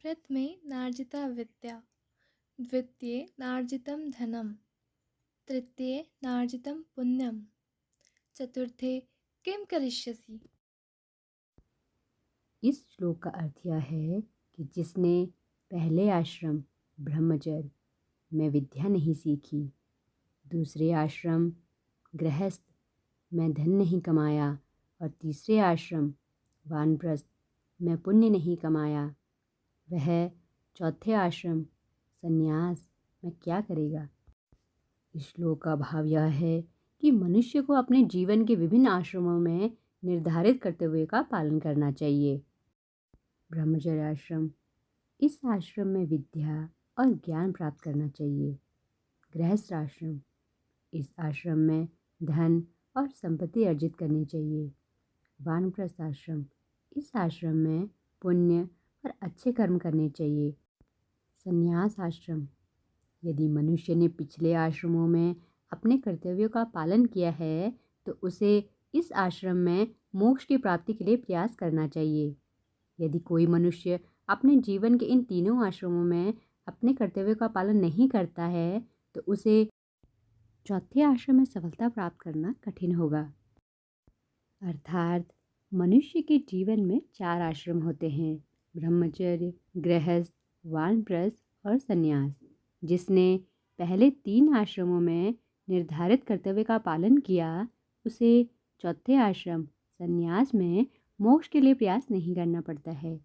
प्रथमे नार्जिता विद्या, द्वितीये नार्जितं धनं, तृतीये नार्जितं पुण्यं, चतुर्थे किं करिष्यसि। इस श्लोक का अर्थ यह है कि जिसने पहले आश्रम ब्रह्मचर्य में विद्या नहीं सीखी, दूसरे आश्रम गृहस्थ में धन नहीं कमाया और तीसरे आश्रम वानप्रस्थ में पुण्य नहीं कमाया, वह चौथे आश्रम संन्यास में क्या करेगा। इस श्लोक का भाव यह है कि मनुष्य को अपने जीवन के विभिन्न आश्रमों में निर्धारित कर्तव्यों का पालन करना चाहिए। ब्रह्मचर्य आश्रम, इस आश्रम में विद्या और ज्ञान प्राप्त करना चाहिए। गृहस्थ आश्रम, इस आश्रम में धन और संपत्ति अर्जित करनी चाहिए। वानप्रस्थ आश्रम, इस आश्रम में पुण्य और अच्छे कर्म करने चाहिए। संन्यास आश्रम, यदि मनुष्य ने पिछले आश्रमों में अपने कर्तव्यों का पालन किया है तो उसे इस आश्रम में मोक्ष की प्राप्ति के लिए प्रयास करना चाहिए। यदि कोई मनुष्य अपने जीवन के इन तीनों आश्रमों में अपने कर्तव्यों का पालन नहीं करता है तो उसे चौथे आश्रम में सफलता प्राप्त करना कठिन होगा। अर्थात मनुष्य के जीवन में 4 आश्रम होते हैं: ब्रह्मचर्य, गृहस्थ, वानप्रस्थ और संन्यास। जिसने पहले 3 आश्रमों में निर्धारित कर्तव्य का पालन किया, उसे चौथे आश्रम संन्यास में मोक्ष के लिए प्रयास नहीं करना पड़ता है।